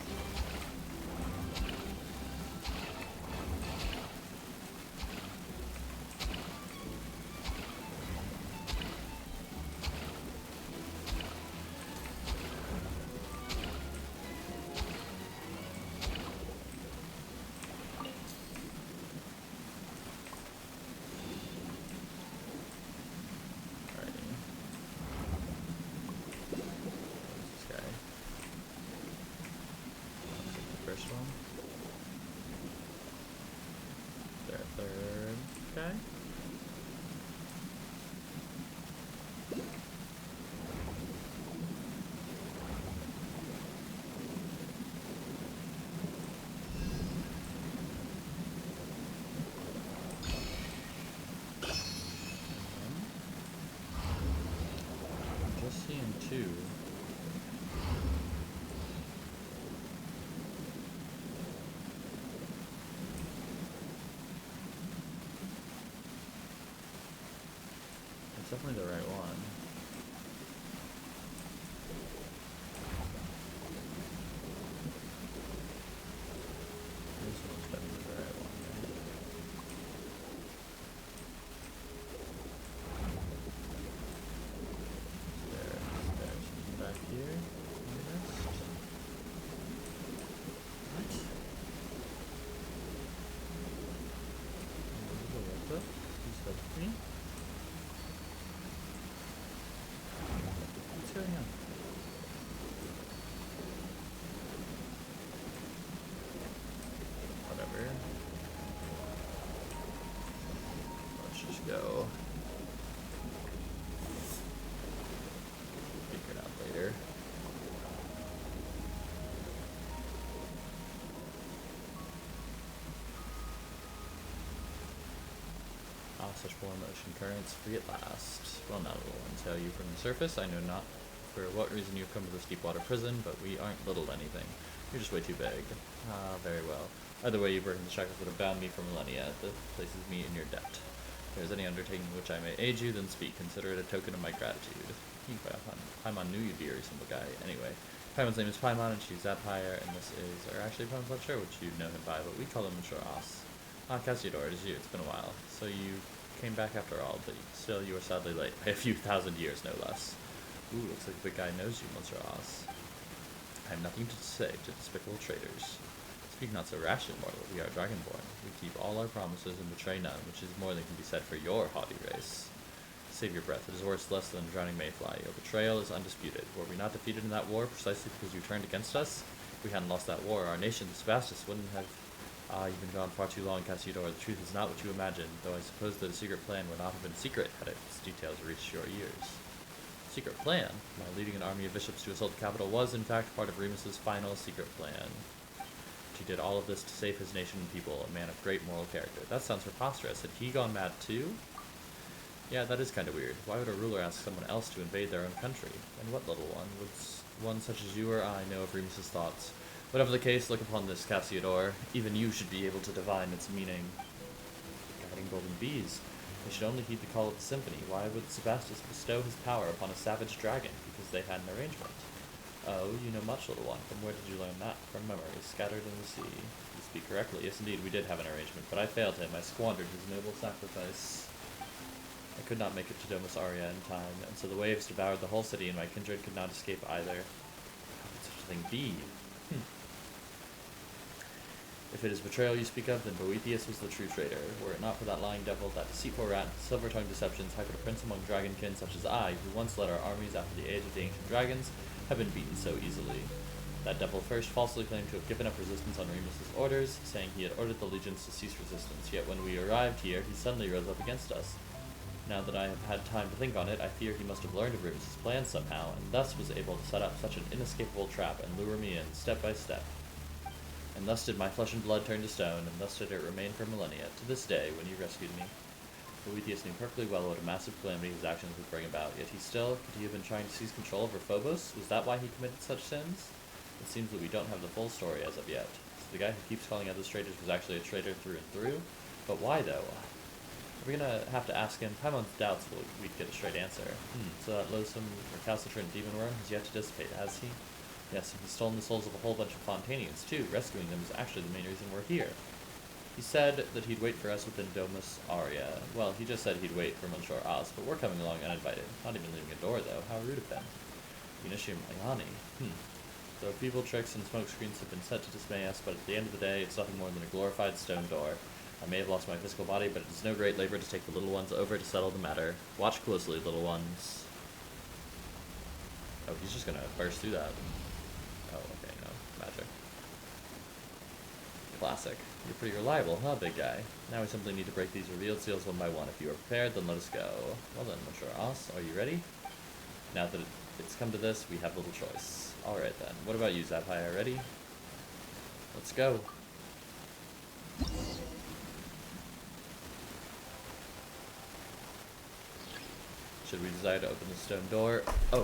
Speaker 1: Two. It's definitely the right one. This one's definitely the right one. Here. What? What the? He's helping me? What's going on? Whatever. Let's just go. Figure it out later. Such warm ocean currents free at last. Well, now we will tell you from the surface. I know not for what reason you've come to this deep water prison, but we aren't little anything. You're just way too big. Ah, very well. Either way, you've broken the shackles that have bound me for millennia. The places me in your debt. If there is any undertaking in which I may aid you, then speak. Consider it a token of my gratitude. Paimon knew you'd be a reasonable guy. Anyway, Paimon's name is Paimon, and she's Zaphire, and this is... Or actually, Paimon's not sure what you know him by, but we call him As. Ah, Cassiodor, it is you. It's been a while. So you came back after all, but still you are sadly late. By a few thousand years, no less. Ooh, looks like the big guy knows you, Monsieur As. I have nothing to say to despicable traitors. Speak not so rashly, mortal. We are dragonborn. We keep all our promises and betray none, which is more than can be said for your haughty race. Save your breath. It is worth less than a drowning mayfly. Your betrayal is undisputed. Were we not defeated in that war precisely because you turned against us? If we hadn't lost that war, our nation, the Sebastus, wouldn't have... Ah, you've been gone far too long, Cassiodor. The truth is not what you imagine, though I suppose that a secret plan would not have been secret had its details reached your ears. Secret plan? My leading an army of bishops to assault the capital was, in fact, part of Remus's final secret plan. He did all of this to save his nation and people, a man of great moral character. That sounds preposterous. Had he gone mad too? Yeah, that is kind of weird. Why would a ruler ask someone else to invade their own country? And what little one? Would one such as you or I know of Remus's thoughts? Whatever the case, look upon this, Cassiodor. Even you should be able to divine its meaning. Guiding golden bees. They should only heed the call of the symphony. Why would Sebastus bestow his power upon a savage dragon? Because they had an arrangement. Oh, you know much, little one. From where did you learn that? From memory, scattered in the sea. You speak correctly. Yes, indeed, we did have an arrangement, but I failed him. I squandered his noble sacrifice. I could not make it to Domus Aurea in time, and so the waves devoured the whole city, and my kindred could not escape either. How could such a thing be? If it is betrayal you speak of, then Boethius was the true traitor. Were it not for that lying devil, that deceitful rat, silver-tongued deceptions, how could a prince among dragonkin such as I, who once led our armies after the age of the ancient dragons, have been beaten so easily? That devil first falsely claimed to have given up resistance on Remus's orders, saying he had ordered the legions to cease resistance, yet when we arrived here, he suddenly rose up against us. Now that I have had time to think on it, I fear he must have learned of Remus's plans somehow, and thus was able to set up such an inescapable trap and lure me in, step by step. And thus did my flesh and blood turn to stone, and thus did it remain for millennia, to this day, when you rescued me. Boethius knew perfectly well what a massive calamity his actions would bring about, yet could he have been trying to seize control over Phobos? Was that why he committed such sins? It seems that we don't have the full story as of yet. So the guy who keeps calling out the traitors was actually a traitor through and through? But why, though? Are we gonna have to ask him? Paimon's doubts we'd get a straight answer. So that loathsome, recalcitrant demon worm has yet to dissipate, has he? Yes, and he's stolen the souls of a whole bunch of Fontanians, too. Rescuing them is actually the main reason we're here. He said that he'd wait for us within Domus Aurea. Well, he just said he'd wait for Monsieur As, but we're coming along uninvited. Not even leaving a door, though. How rude of him. Unishim Ayani. So feeble tricks and smokescreens have been set to dismay us, but at the end of the day, it's nothing more than a glorified stone door. I may have lost my physical body, but it is no great labor to take the little ones over to settle the matter. Watch closely, little ones. Oh, he's just gonna burst through that. Oh, okay, no. Magic. Classic. You're pretty reliable, huh, big guy? Now we simply need to break these revealed seals one by one. If you are prepared, then let us go. Well then, Monsieur As, are you ready? Now that it's come to this, we have little choice. Alright then. What about you, Zaphire? Ready? Let's go. Should we desire to open the stone door? Oh.